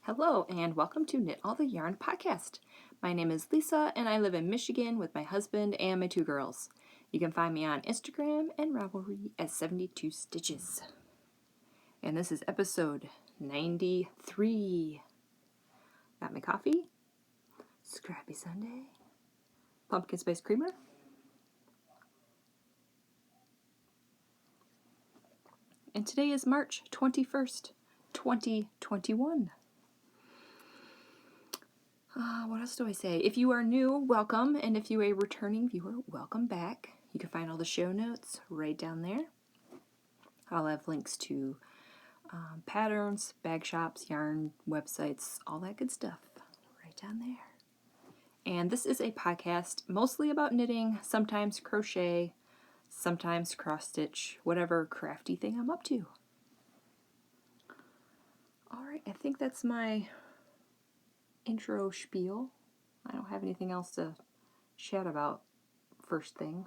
Hello, and welcome to Knit All the Yarn podcast. My name is Lisa, and I live in Michigan with my husband and my 2 girls. You can find me on Instagram and Ravelry at 72 Stitches. And this is episode 93. Got my coffee, Scrappy Sunday, pumpkin spice creamer, and today is March 21st, 2021. What else do I say? If you are new, welcome, and if you are a returning viewer, welcome back. You can find all the show notes right down there. I'll have links to patterns, bag shops, yarn, websites, all that good stuff right down there. And this is a podcast mostly about knitting, sometimes crochet, sometimes cross-stitch, whatever crafty thing I'm up to. Alright, I think that's my intro spiel. I don't have anything else to chat about first thing.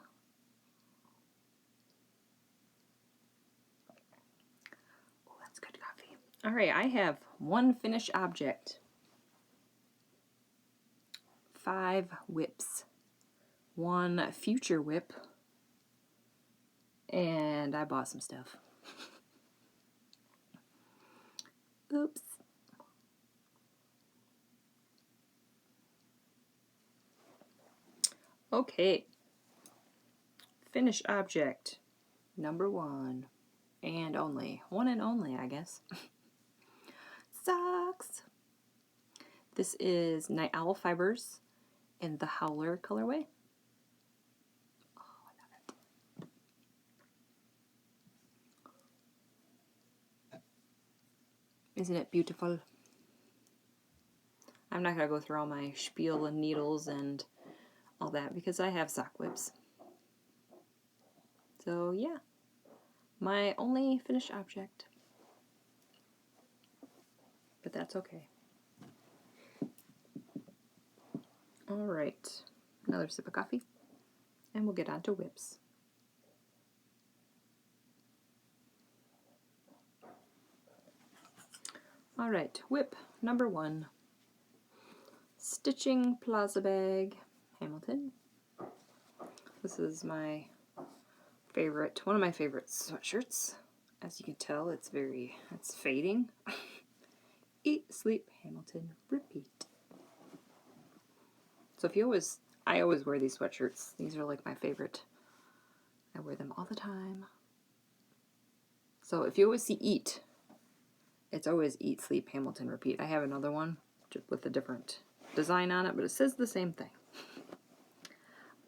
Oh, that's good coffee. Alright, I have 1 finished object, 5 whips, 1 future whip, and I bought some stuff. Oops. Okay. Finished object number 1 and only. 1 and only, I guess. Socks. This is Night Owl Fibers in the Howler colorway. Oh, I love it. Isn't it beautiful? I'm not going to go through all my spiel and needles and all that because I have sock whips. So yeah, my only finished object. But that's okay. Alright, another sip of coffee, and we'll get on to whips. Alright, whip number 1. Stitching Plaza Bag, Hamilton. This is my favorite, one of my favorite sweatshirts. As you can tell, it's fading. Eat, sleep, Hamilton, repeat. So I always wear these sweatshirts. These are like my favorite. I wear them all the time. So if you always see eat, it's always eat, sleep, Hamilton, repeat. I have another one just with a different design on it, but it says the same thing.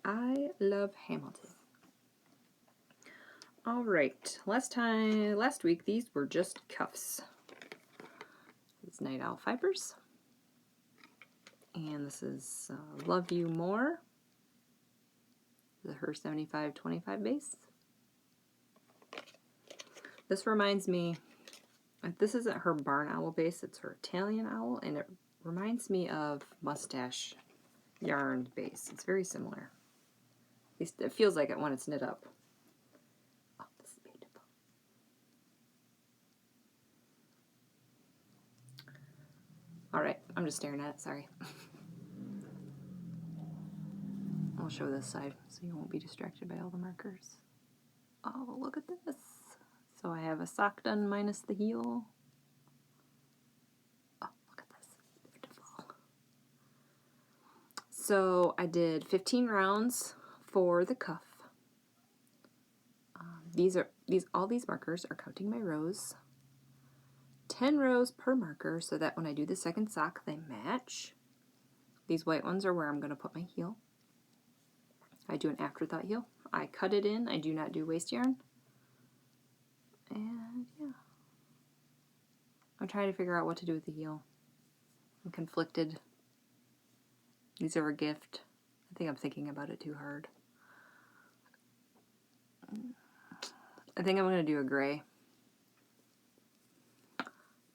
I love Hamilton. Alright, last week these were just cuffs. This is Night Owl Fibers. And this is Love You More. The Her 75-25 base. This reminds me, this isn't her barn owl base, it's her Italian owl, and it reminds me of Mustache yarn base. It's very similar. At least it feels like it when it's knit up. Oh, this is beautiful. Alright, I'm just staring at it, sorry. I'll show this side so you won't be distracted by all the markers. Oh, look at this. So I have a sock done minus the heel. Oh, look at this. Beautiful. So I did 15 rounds for the cuff. All these markers are counting my rows. 10 rows per marker so that when I do the second sock they match. These white ones are where I'm going to put my heel. I do an afterthought heel. I cut it in. I do not do waste yarn. And yeah. I'm trying to figure out what to do with the heel. I'm conflicted. These are a gift. I think I'm thinking about it too hard. I think I'm going to do a gray.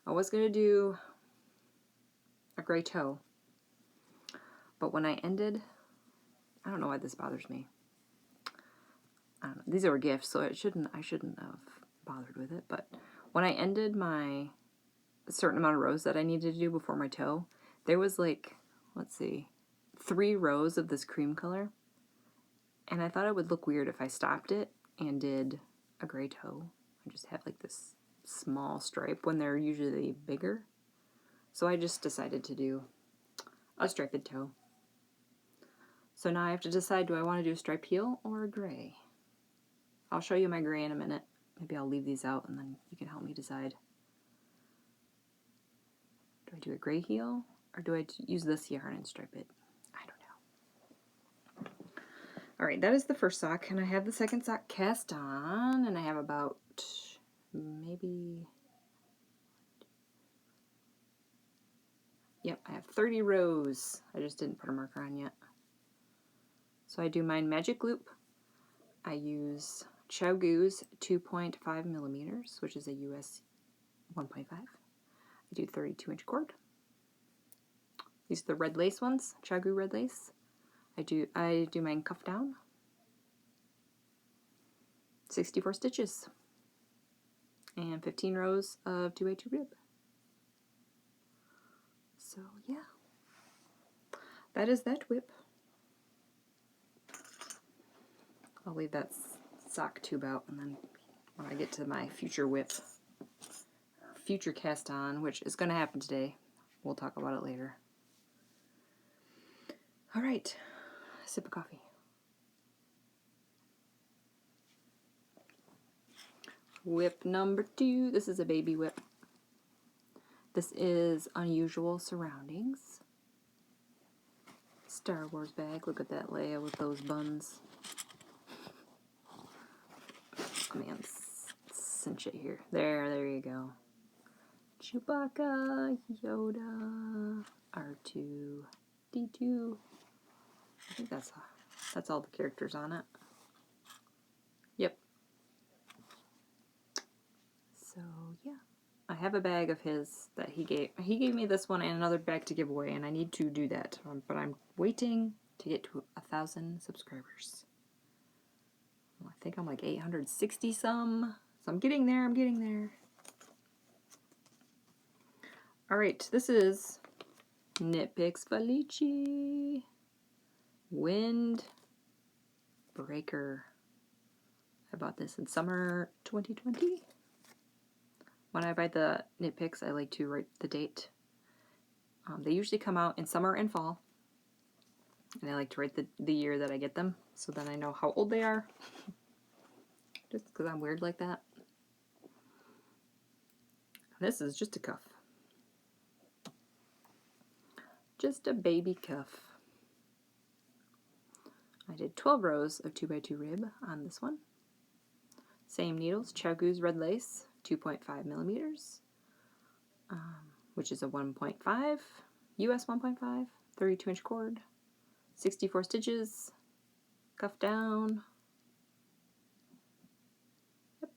I was going to do a gray toe. But when I ended, I don't know why this bothers me. I don't know. These are gifts, so I shouldn't have bothered with it. But when I ended my a certain amount of rows that I needed to do before my toe. There was like, let's see, 3 rows of this cream color. And I thought it would look weird if I stopped it and did a gray toe. I just have like this small stripe when they're usually bigger. So I just decided to do a striped toe. So now I have to decide, do I want to do a striped heel or a gray? I'll show you my gray in a minute. Maybe I'll leave these out and then you can help me decide. Do I do a gray heel or do I use this yarn and stripe it? I don't know. Alright, that is the first sock, and I have the second sock cast on, and I have about maybe... Yep, I have 30 rows. I just didn't put a marker on yet. So I do mine magic loop. I use Chiaogoo's 2.5 millimeters, which is a US 1.5. I do 32-inch cord. These are the red lace ones, Chiaogoo red lace. I do mine cuff down. 64 stitches. And 15 rows of 2x2 rib. So yeah, that is that whip. I'll leave that sock tube out, and then when I get to my future whip, future cast on, which is going to happen today, we'll talk about it later. All right, sip of coffee. Whip number 2. This is a baby whip. This is Unusual Surroundings. Star Wars bag. Look at that Leia with those buns. Oh man, cinch it here. There you go. Chewbacca, Yoda, R2, D2. I think that's all the characters on it. Yep. So yeah, I have a bag of his that he gave. He gave me this one and another bag to give away, and I need to do that. But I'm waiting to get to 1,000 subscribers. Well, I think I'm like 860 some. So I'm getting there. All right, this is Knitpicks Felici Windbreaker. I bought this in summer 2020. When I buy the Knitpicks, I like to write the date. They usually come out in summer and fall. And I like to write the year that I get them, so then I know how old they are. Just because I'm weird like that. This is just a cuff. Just a baby cuff. I did 12 rows of 2x2 rib on this one. Same needles, Chiaogoo's red lace, 2.5 millimeters, which is a 1.5, US 1.5, 32-inch cord, 64 stitches, cuff down. Yep.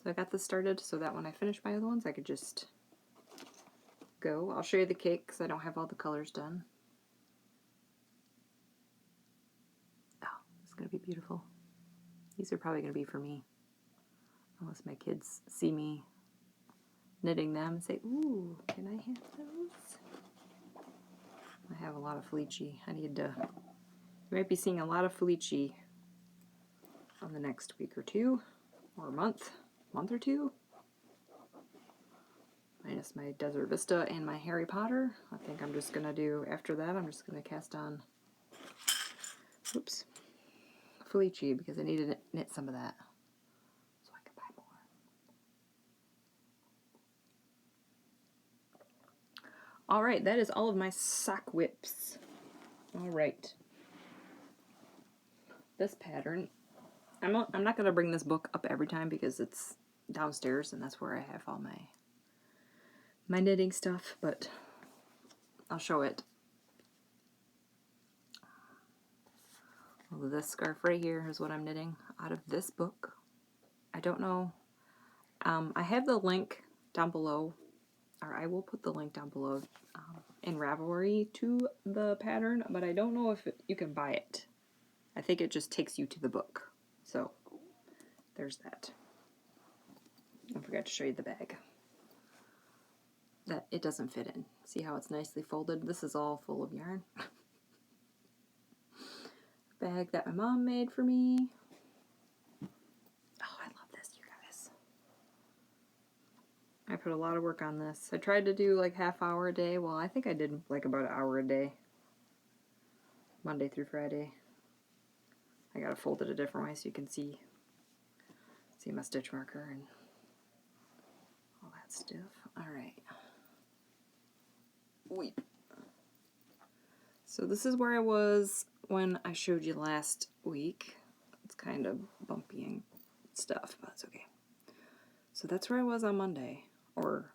So I got this started so that when I finish my other ones, I could just go. I'll show you the cake because I don't have all the colors done. Oh, it's going to be beautiful. These are probably going to be for me. Unless my kids see me knitting them and say, ooh, can I have those? I have a lot of Felici. You might be seeing a lot of Felici on the next week or two, or month or two. Minus my Desert Vista and my Harry Potter. I think I'm just going to do, after that, I'm just going to cast on, Felici, because I need to knit some of that. So I can buy more. Alright, that is all of my sock whips. Alright. This pattern, I'm not going to bring this book up every time because it's downstairs and that's where I have all my knitting stuff, but I'll show it. Well, this scarf right here is what I'm knitting out of this book. I don't know. I have the link down below, or I will put the link down below in Ravelry to the pattern, but I don't know if you can buy it. I think it just takes you to the book. So there's that. I forgot to show you the bag. that it doesn't fit in. See how it's nicely folded? This is all full of yarn. Bag that my mom made for me. Oh, I love this, you guys. I put a lot of work on this. I tried to do like half hour a day. Well, I think I did like about an hour a day. Monday through Friday. I gotta fold it a different way so you can see my stitch marker and all that stuff. Alright. Wait. So this is where I was when I showed you last week. It's kind of bumpy and stuff, but it's okay. So that's where I was on Monday, or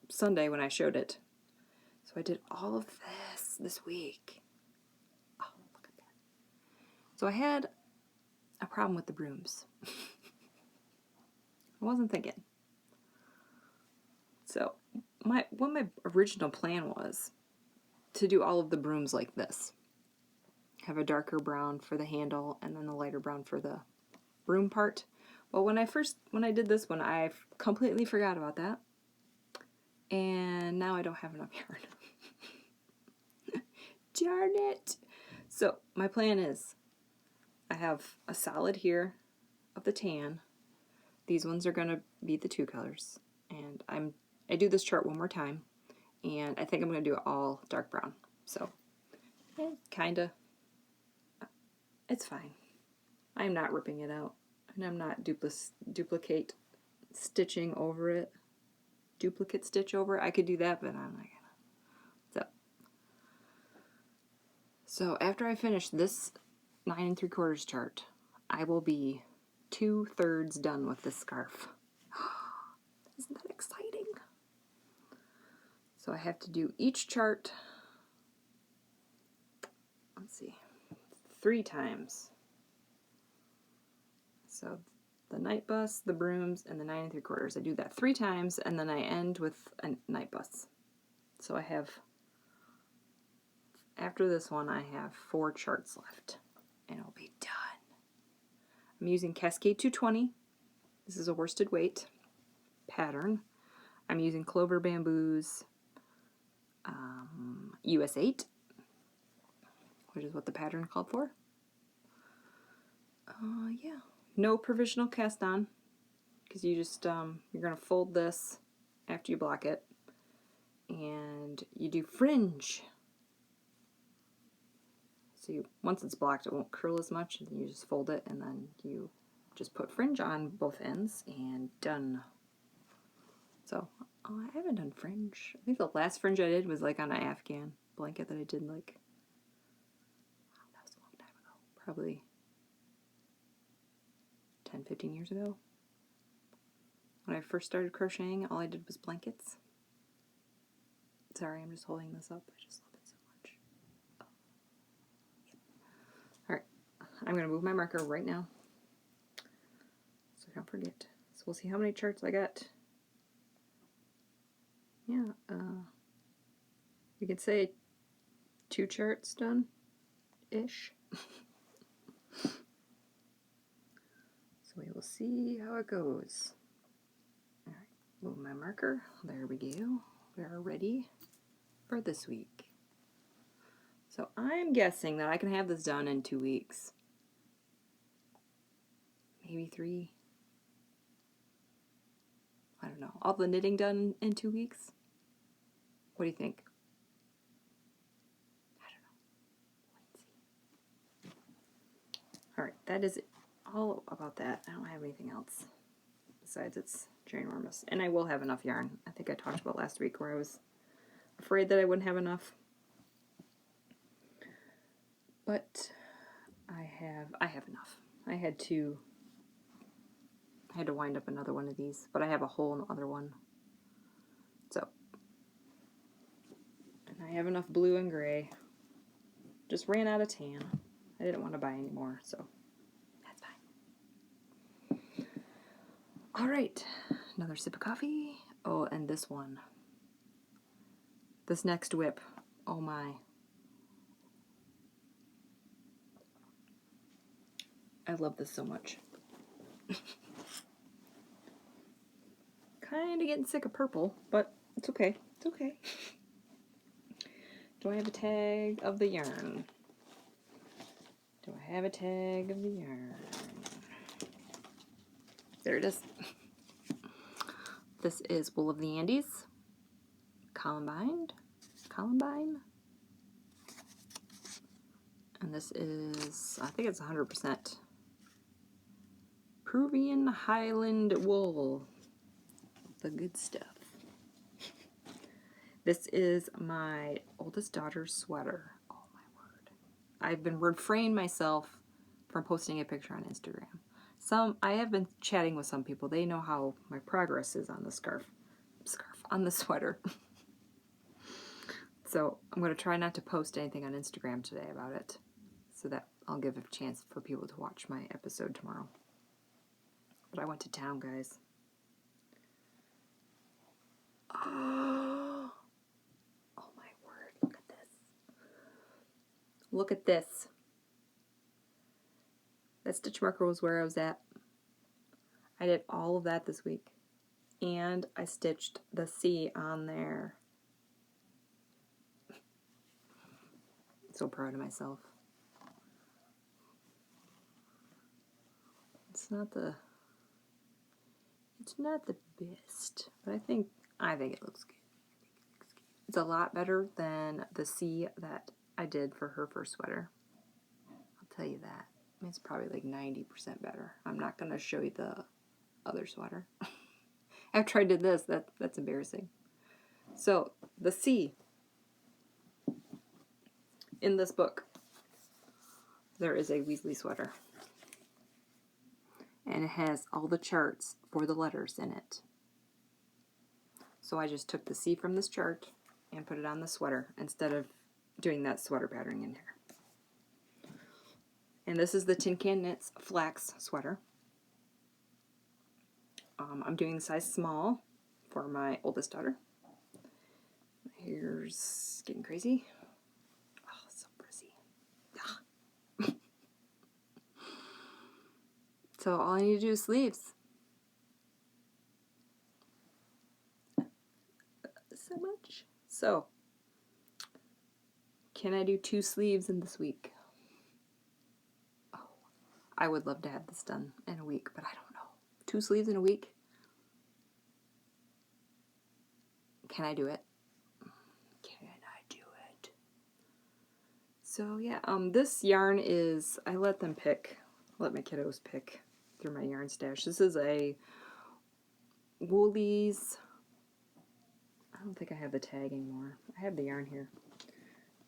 Sunday when I showed it. So I did all of this week. Oh, look at that. So I had a problem with the brooms. I wasn't thinking. So what my original plan was to do all of the brooms like this. Have a darker brown for the handle and then the lighter brown for the broom part. Well, when I did this one, I completely forgot about that. And now I don't have enough yarn. Darn it! So my plan is I have a solid here of the tan. These ones are going to be the 2 colors. And I do this chart one more time. And I think I'm going to do it all dark brown. So, kinda. It's fine. I'm not ripping it out. And I'm not duplicate stitching over it. Duplicate stitch over it. I could do that, but I'm not gonna. So after I finish this 9 3/4 chart, I will be 2/3 done with this scarf. Isn't that exciting? So I have to do each chart, let's see, 3 times. So the night bus, the brooms, and the 9 3/4. I do that 3 times, and then I end with a night bus. So I have, after this one, I have 4 charts left, and it'll be done. I'm using Cascade 220. This is a worsted weight pattern. I'm using Clover Bamboos US 8, which is what the pattern called for. Yeah. No provisional cast on, because you just, you're going to fold this after you block it, and you do fringe. So once it's blocked, it won't curl as much, and then you just fold it, and then you just put fringe on both ends, and done. So, I haven't done fringe. I think the last fringe I did was like on an Afghan blanket that I did like, that was a long time ago, probably 10, 15 years ago. When I first started crocheting, all I did was blankets. Sorry, I'm just holding this up. I just love it so much. Oh. Yep. Alright, I'm going to move my marker right now, so I don't forget. So we'll see how many charts I got. Yeah, you could say 2 charts done-ish. So we will see how it goes. Alright, move my marker. There we go. We are ready for this week. So I'm guessing that I can have this done in 2 weeks. Maybe 3. I don't know. All the knitting done in 2 weeks? What do you think? I don't know. Wait and see. Alright, that is all about that. I don't have anything else. Besides, it's ginormous. And I will have enough yarn. I think I talked about last week where I was afraid that I wouldn't have enough. But I have enough. I had to wind up another one of these, but I have a whole other one. So, and I have enough blue and gray. Just ran out of tan. I didn't want to buy any more, so that's fine. All right, another sip of coffee. Oh, and this one. This next whip. Oh my. I love this so much. Kind of getting sick of purple, but it's okay. It's okay. Do I have a tag of the yarn? Do I have a tag of the yarn? There it is. This is Wool of the Andes. Columbine. And this is, I think it's 100% Peruvian Highland wool. The good stuff. This is my oldest daughter's sweater. Oh my word. I've been refraining myself from posting a picture on Instagram. I have been chatting with some people. They know how my progress is on the on the sweater. So I'm going to try not to post anything on Instagram today about it, so that I'll give a chance for people to watch my episode tomorrow. But I went to town, guys. Oh my word, look at this. Look at this. That stitch marker was where I was at. I did all of that this week. And I stitched the C on there. So proud of myself. It's not the best, but I think it looks good. It's a lot better than the C that I did for her first sweater. I'll tell you that. I mean, it's probably like 90% better. I'm not going to show you the other sweater. After I did this, that's embarrassing. So, the C in this book, there is a Weasley sweater. And it has all the charts for the letters in it. So I just took the C from this chart and put it on the sweater instead of doing that sweater patterning in here. And this is the Tincan Knits Flax sweater. I'm doing the size small for my oldest daughter. My hair's getting crazy. Oh, so frizzy. Ah. So all I need to do is sleeves. So much. So, can I do 2 sleeves in this week? Oh, I would love to have this done in a week, but I don't know. 2 sleeves in a week? Can I do it? Can I do it? So yeah, this yarn is, I let my kiddos pick through my yarn stash. This is a Woolies, I don't think I have the tag anymore. I have the yarn here.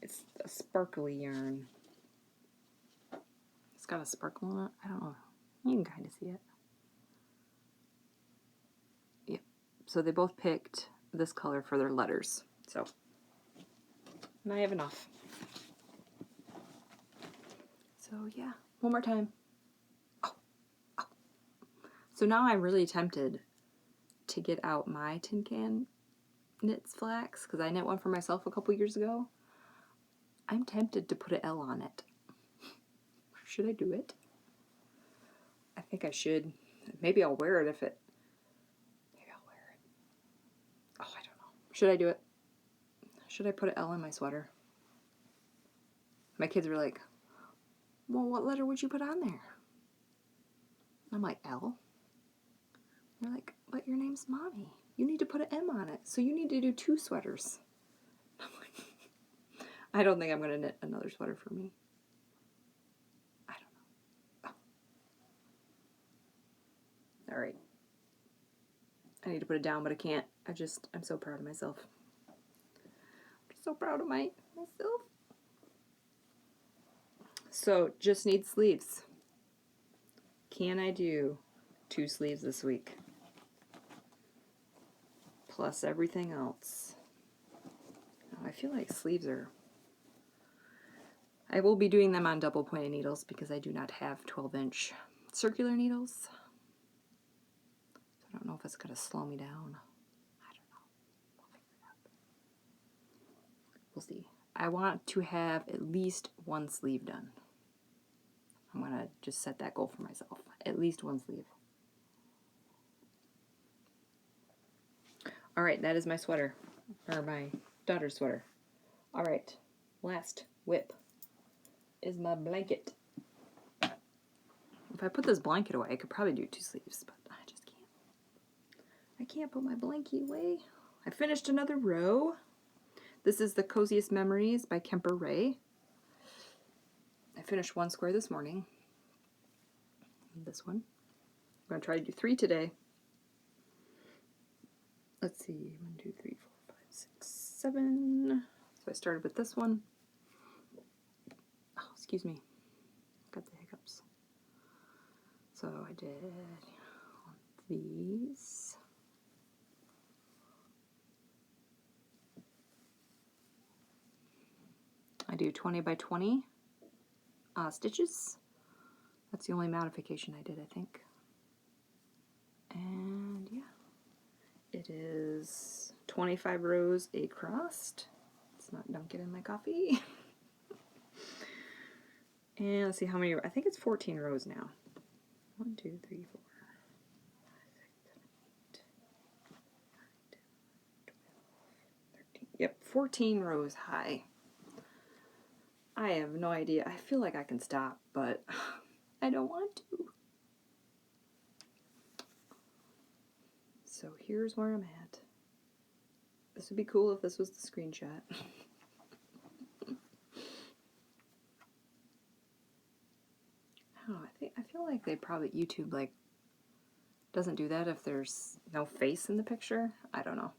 It's a sparkly yarn. It's got a sparkle in it. I don't know. You can kind of see it. Yep. So they both picked this color for their letters. So, and I have enough. So yeah, one more time. Oh. So now I'm really tempted to get out my Tincan Knits Flax, because I knit one for myself a couple years ago. I'm tempted to put an L on it. Should I do it? I think I should. Maybe I'll wear it Maybe I'll wear it. Oh, I don't know. Should I do it? Should I put an L in my sweater? My kids were like, well, what letter would you put on there? I'm like, L? They're like, but your name's Mommy. You need to put an M on it. So you need to do 2 sweaters. I'm like, I don't think I'm going to knit another sweater for me. I don't know. Oh. All right. I need to put it down, but I can't. I'm so proud of myself. I'm so proud of myself. So, just need sleeves. Can I do 2 sleeves this week? Plus everything else. Oh, I feel like sleeves are... I will be doing them on double pointed needles because I do not have 12-inch circular needles. I don't know if it's going to slow me down. I don't know. We'll figure it out. We'll see. I want to have at least 1 sleeve done. I'm going to just set that goal for myself. At least 1 sleeve. Alright, that is my sweater. or my daughter's sweater. All right, last whip is my blanket. If I put this blanket away, I could probably do 2 sleeves, but I just can't. I can't put my blankie away. I finished another row. This is The Coziest Memories by Kemper Ray. I finished 1 square this morning. And this one. I'm going to try to do 3 today. Let's see. 1, 2, 3, 4, 5, 6, 7. So I started with this one. Oh, excuse me. Got the hiccups. So I did these. I do 20 by 20 stitches. That's the only modification I did, I think. And yeah, it is 25 rows across. It's not dunking in my coffee. And let's see how many, I think it's 14 rows now. 1, 2, 3, 4, 5, 6, 7, 8, 9, 10, 12, 13. Yep, 14 rows high. I have no idea. I feel like I can stop, but I don't want to. So here's where I'm at. This would be cool if this was the screenshot. I feel like they probably, YouTube like doesn't do that if there's no face in the picture. I don't know.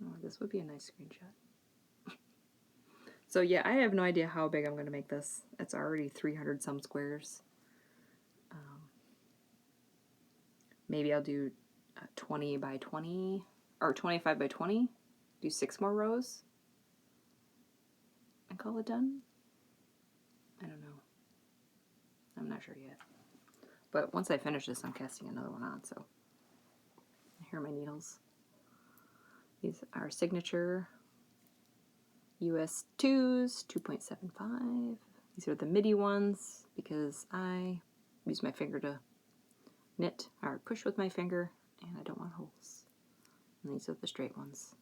Oh, this would be a nice screenshot. So yeah, I have no idea how big I'm going to make this. It's already 300 some squares. Maybe I'll do 20 by 20 or 25 by 20. Do 6 more rows and call it done. I don't know. I'm not sure yet. But once I finish this, I'm casting another one on, so here are my needles. These are Signature US 2s, 2.75. These are the MIDI ones because I use my finger to knit or push with my finger, and I don't want holes. And these are the straight ones.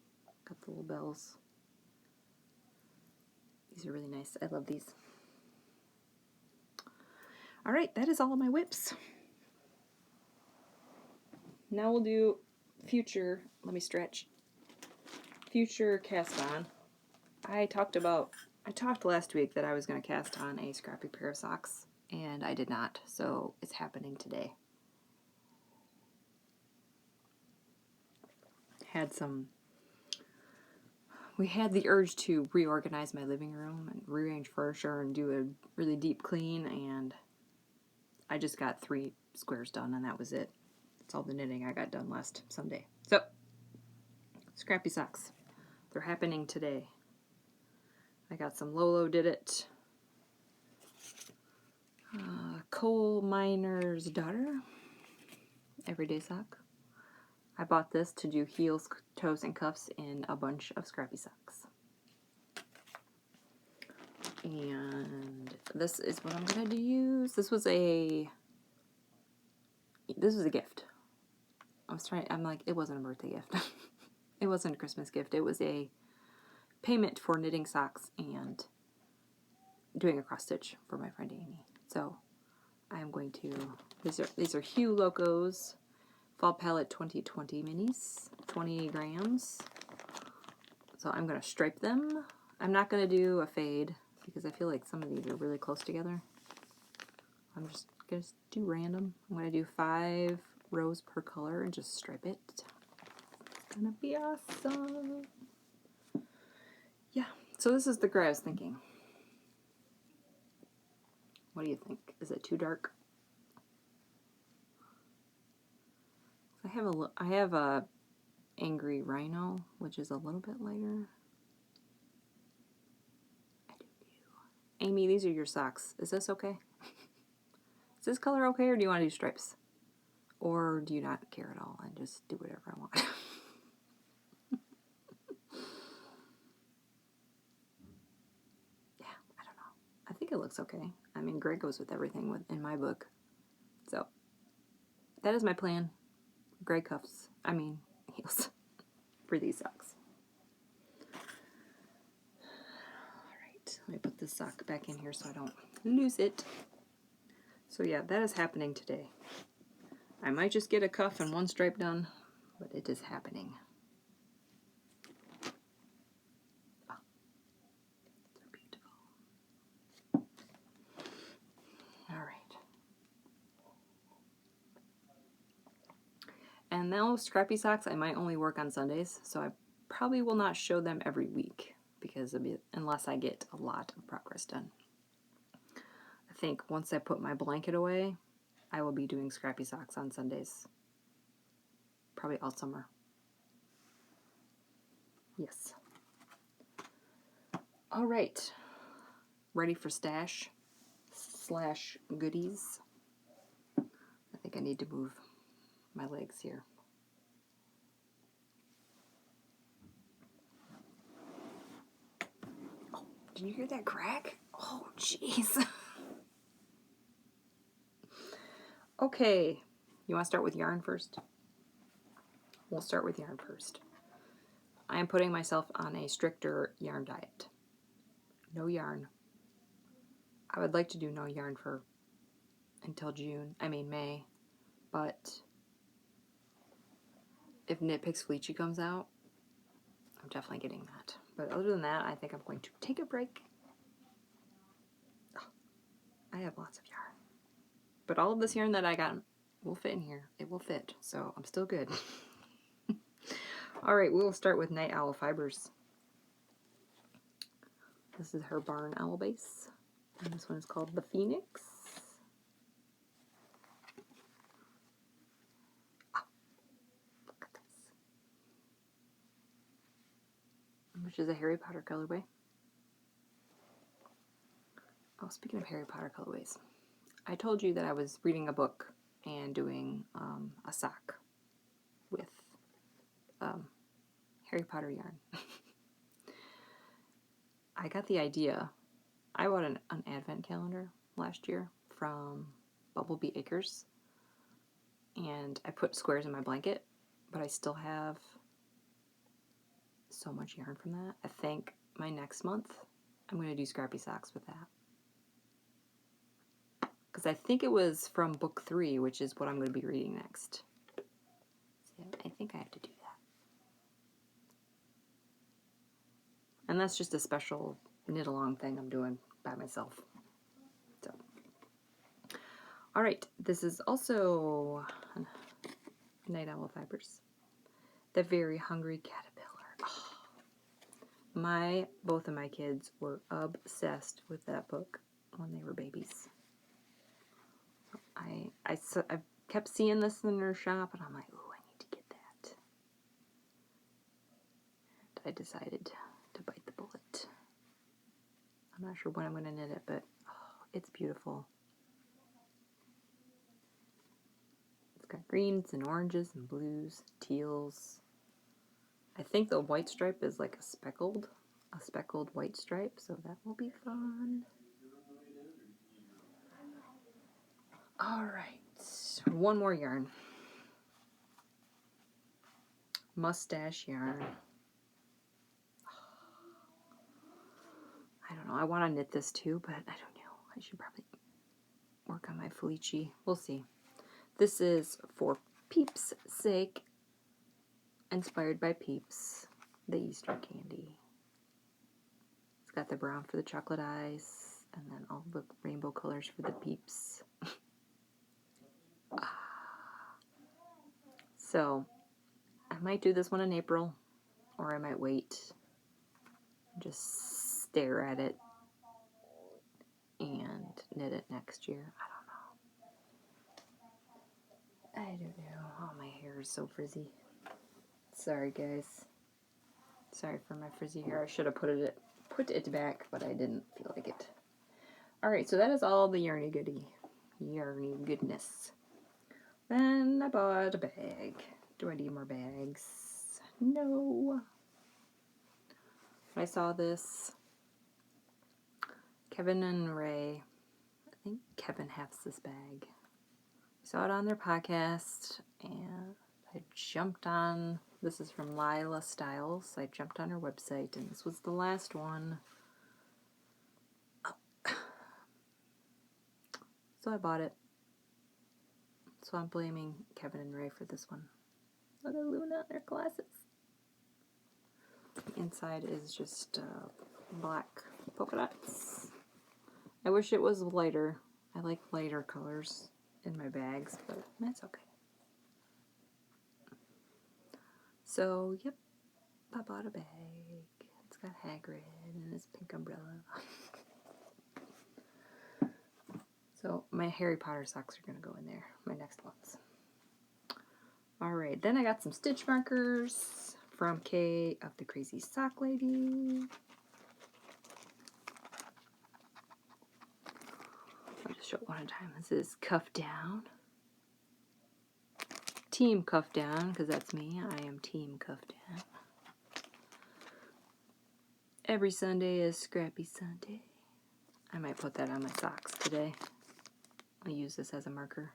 Got the little bells. These are really nice. I love these. All right, that is all of my whips. Now we'll do future, let me stretch, future cast on. I talked last week that I was going to cast on a scrappy pair of socks, and I did not, so it's happening today. We had the urge to reorganize my living room and rearrange furniture and do a really deep clean, and I just got 3 squares done, and that was it. That's all the knitting I got done last Sunday. So, Scrappy Socks. They're happening today. I got some Lolo did it. Coal Miner's Daughter. Everyday sock. I bought this to do heels, toes, and cuffs in a bunch of Scrappy Socks. And this is what I'm going to use. This was a gift. I'm like, it wasn't a birthday gift. It wasn't a Christmas gift. It was a payment for knitting socks and doing a cross stitch for my friend Amy. So I'm going to, these are Hue Locos Fall Palette 2020 minis, 20 grams. So I'm going to stripe them. I'm not going to do a fade because I feel like some of these are really close together. I'm just going to do random. I'm going to do 5 rows per color and just stripe it. It's going to be awesome. Yeah, so this is the gray I was thinking. What do you think? Is it too dark? I have a Angry Rhino, which is a little bit lighter. I do. Amy, these are your socks. Is this okay? Is this color okay, or do you want to do stripes? Or do you not care at all and just do whatever I want? Yeah, I don't know. I think it looks okay. I mean, gray goes with everything in my book. So, that is my plan. Gray cuffs. I mean, heels. for these socks. Alright, let me put this sock back in here so I don't lose it. So yeah, that is happening today. I might just get a cuff and one stripe done, but it is happening. Oh, they're beautiful. Alright. And now Scrappy Socks, I might only work on Sundays, so I probably will not show them every week because unless I get a lot of progress done. I think once I put my blanket away, I will be doing Scrappy Socks on Sundays. Probably all summer. Yes. All right. Ready for stash / goodies. I think I need to move my legs here. Oh, did you hear that crack? Oh, jeez. Okay. You want to start with yarn first? We'll start with yarn first. I am putting myself on a stricter yarn diet. No yarn. I would like to do no yarn until May, but if Knitpicks Felici comes out, I'm definitely getting that. But other than that, I think I'm going to take a break. Oh, I have lots of yarn. But all of this yarn that I got will fit in here. It will fit, so I'm still good. Alright, we'll start with Night Owl Fibers. This is her Barn Owl base. And this one is called the Phoenix. Oh, look at this. Which is a Harry Potter colorway. Oh, speaking of Harry Potter colorways, I told you that I was reading a book and doing a sock with Harry Potter yarn. I got the idea. I bought an advent calendar last year from Bumblebee Acres, and I put squares in my blanket, but I still have so much yarn from that. I think my next month I'm going to do Scrappy Socks with that. Because I think it was from book 3, which is what I'm going to be reading next. So I think I have to do that. And that's just a special knit-along thing I'm doing by myself. So, alright, this is also Night Owl Fibers. The Very Hungry Caterpillar. Oh. Both of my kids were obsessed with that book when they were babies. I kept seeing this in her shop, and I'm like, ooh, I need to get that. And I decided to bite the bullet. I'm not sure when I'm going to knit it, but oh, it's beautiful. It's got greens and oranges and blues, teals. I think the white stripe is like a speckled white stripe, so that will be fun. Alright, one more yarn. Mustache yarn. I don't know, I want to knit this too, but I don't know. I should probably work on my Felici. We'll see. This is For Peeps' Sake, inspired by Peeps, the Easter candy. It's got the brown for the chocolate eyes, and then all the rainbow colors for the peeps. So, I might do this one in April, or I might wait and just stare at it and knit it next year. I don't know. Oh, my hair is so frizzy. Sorry, guys. Sorry for my frizzy hair. I should have put it back, but I didn't feel like it. Alright, so that is all the yarny goodness. Then I bought a bag. Do I need more bags? No. I saw this. Kevin and Ray, I think Kevin has this bag. I saw it on their podcast, and I jumped on, this is from Lila Styles. I jumped on her website, and this was the last one. So I bought it. So I'm blaming Kevin and Ray for this one. Look at Luna and their glasses. The inside is just black polka dots. I wish it was lighter. I like lighter colors in my bags, but that's okay. So, yep, I bought a bag. It's got Hagrid and his pink umbrella. So my Harry Potter socks are going to go in there, my next ones. Alright, then I got some stitch markers from Kay of the Crazy Sock Lady. I'll just show it one at a time. This is Cuff Down. Team Cuff Down, because that's me. I am Team Cuff Down. Every Sunday is Scrappy Sunday. I might put that on my socks today. I'll use this as a marker,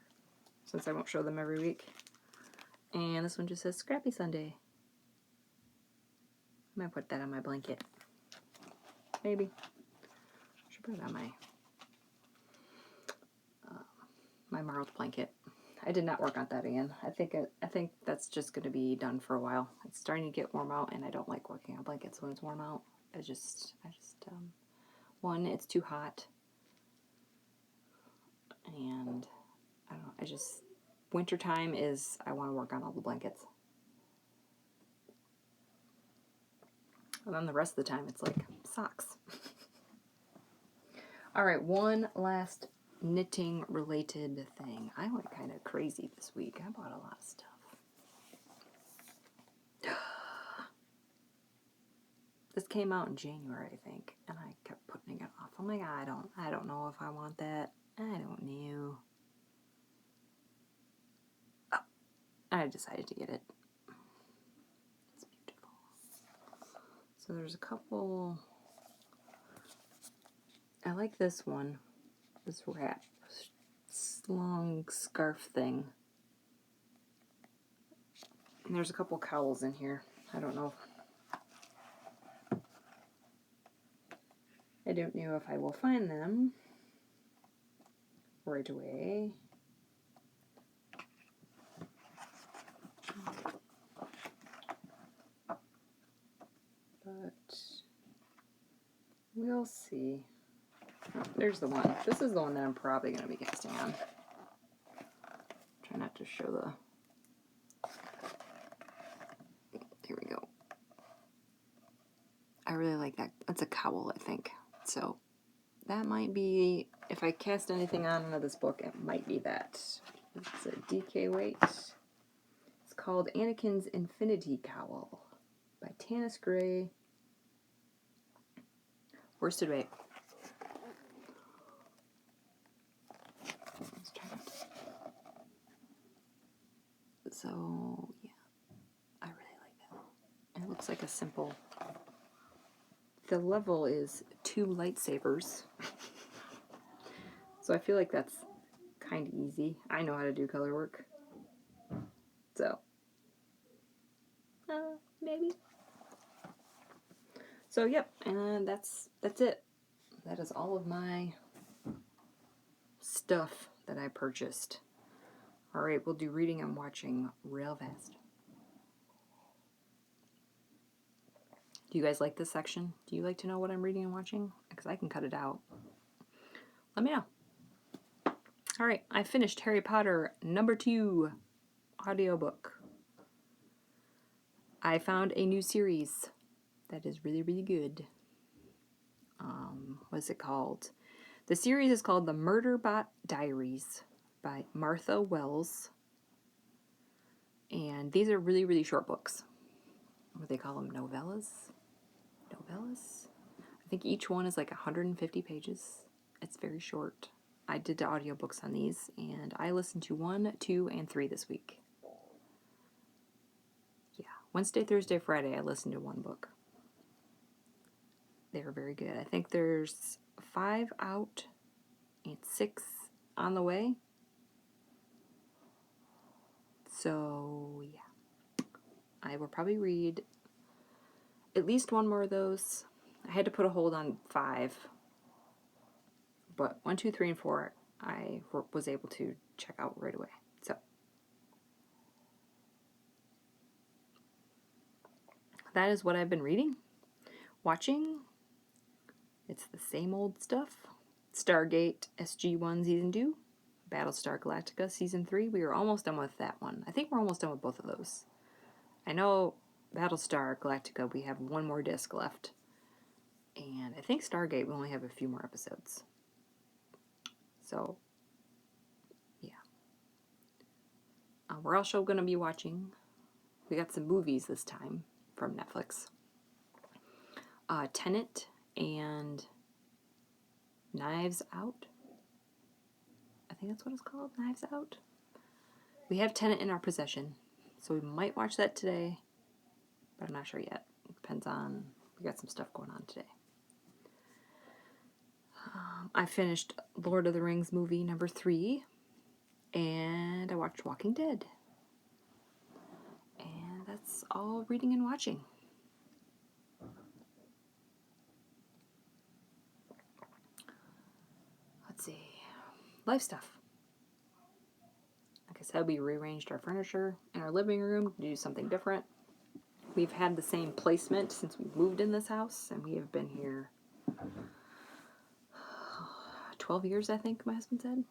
since I won't show them every week. And this one just says Scrappy Sunday. I might put that on my blanket. Maybe. Should put it on my marled blanket. I did not work on that again. I think that's just going to be done for a while. It's starting to get warm out, and I don't like working on blankets when it's warm out. One, it's too hot, and I don't know. Wintertime is, I want to work on all the blankets. And then the rest of the time, it's like socks. All right, one last knitting related thing. I went kind of crazy this week. I bought a lot of stuff. This came out in January, I think, and I kept putting it off. I'm like, I don't know if I want that. I don't know. Oh, I decided to get it. It's beautiful. So there's a couple. I like this one. This wrap, long scarf thing. And there's a couple cowls in here. I don't know. I don't know if I will find them right away. But we'll see. Oh, there's the one. This is the one that I'm probably going to be casting on. Try not to show the... Here we go. I really like that. That's a cowl, I think. So that might be, if I cast anything on out of this book, it might be that. It's a DK weight. It's called Anakin's Infinity Cowl by Tanis Gray. Worsted weight. Let's try it. So, yeah. I really like that. It looks like a simple... The level is 2 lightsabers. So I feel like that's kind of easy. I know how to do color work. So, maybe. So, yep, and that's it. That is all of my stuff that I purchased. Alright, we'll do reading and watching real fast. Do you guys like this section? Do you like to know what I'm reading and watching? Because I can cut it out. Let me know. Alright, I finished Harry Potter #2 audiobook. I found a new series that is really, really good. What's it called? The series is called The Murderbot Diaries by Martha Wells. And these are really, really short books. What do they call them? Novellas? Novellas? I think each one is like 150 pages. It's very short. I did the audiobooks on these, and I listened to 1, 2, and 3 this week. Yeah, Wednesday, Thursday, Friday, I listened to 1 book. They were very good. I think there's 5 out and 6 on the way. So, yeah. I will probably read at least one more of those. I had to put a hold on 5, but 1, 2, 3, and 4 I was able to check out right away. So that is what I've been reading, watching. It's the same old stuff. Stargate SG-1 Season 2, Battlestar Galactica Season 3. We are almost done with that one. I think we're almost done with both of those. I know Battlestar Galactica, we have one more disc left. And I think Stargate, we only have a few more episodes. So, yeah. We're also going to be watching, we got some movies this time from Netflix. Tenet and Knives Out. I think that's what it's called, Knives Out. We have Tenet in our possession, so we might watch that today, but I'm not sure yet. It depends on, we got some stuff going on today. I finished Lord of the Rings movie number 3, and I watched Walking Dead. And that's all reading and watching. Let's see. Life stuff. Like I said, we rearranged our furniture in our living room to do something different. We've had the same placement since we moved in this house, and we have been here 12 years, I think my husband said.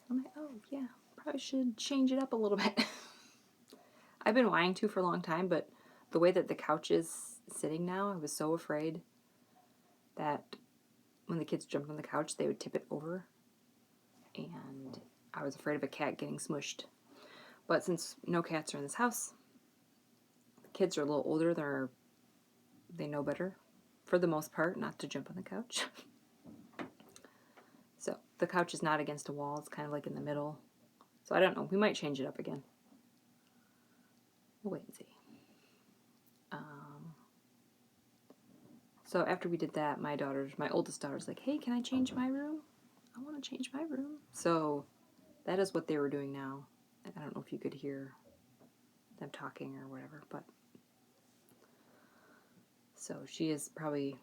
I'm like, oh yeah, probably should change it up a little bit. I've been wanting to for a long time, but the way that the couch is sitting now, I was so afraid that when the kids jumped on the couch, they would tip it over. And I was afraid of a cat getting smushed. But since no cats are in this house, the kids are a little older, they know better, for the most part, not to jump on the couch. So the couch is not against a wall, it's kind of like in the middle. So I don't know, we might change it up again. We'll wait and see. So after we did that, my oldest daughter's like, hey, can I change my room? I want to change my room. So that is what they were doing now. I don't know if you could hear them talking or whatever, but so she is probably,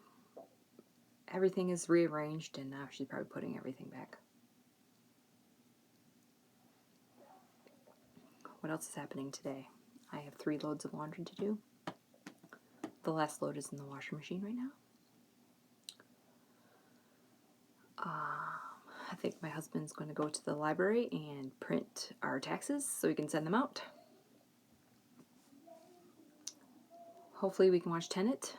everything is rearranged, and now she's probably putting everything back. What else is happening today? I have 3 loads of laundry to do. The last load is in the washing machine right now. I think my husband's going to go to the library and print our taxes so we can send them out. Hopefully we can watch Tenet.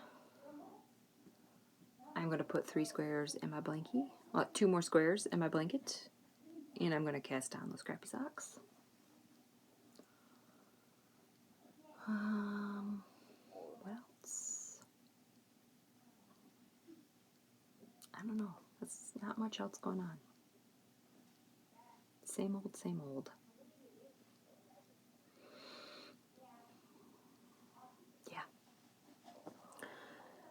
I'm going to put 3 squares in my blankie. Well, 2 more squares in my blanket. And I'm going to cast on those Scrappy Socks. What else? I don't know. There's not much else going on. Same old, same old. Yeah.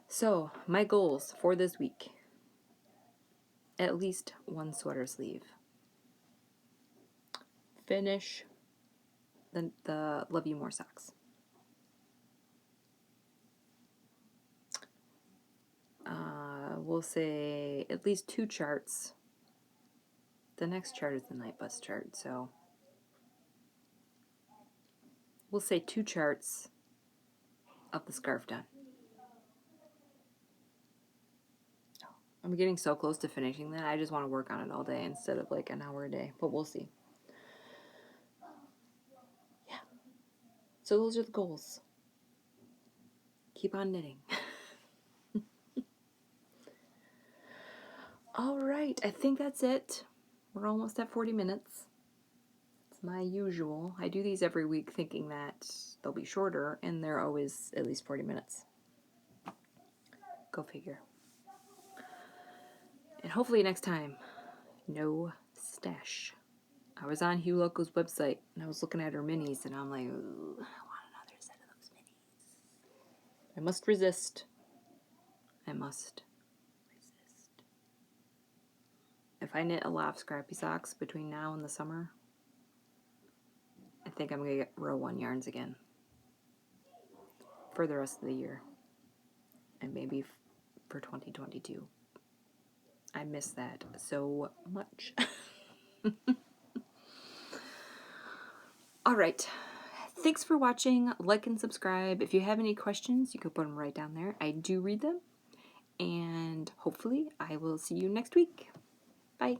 So, my goals for this week. At least 1 sweater sleeve. Finish the Love You More socks. We'll say at least 2 charts. The next chart is the night bus chart, so we'll say 2 charts of the scarf done. I'm getting so close to finishing that. I just want to work on it all day instead of like an hour a day, but we'll see. Yeah. So those are the goals. Keep on knitting. All right, I think that's it. We're almost at 40 minutes. It's my usual. I do these every week thinking that they'll be shorter, and they're always at least 40 minutes. Go figure. And hopefully next time, no stash. I was on Hugh Loco's website, and I was looking at her minis, and I'm like, ooh, I want another set of those minis. I must resist. I must resist. If I knit a lot of Scrappy Socks between now and the summer, I think I'm going to get row 1 yarns again. for the rest of the year. And maybe for 2022. I miss that so much. All right. Thanks for watching. Like and subscribe. If you have any questions, you can put them right down there. I do read them. And hopefully I will see you next week. Bye.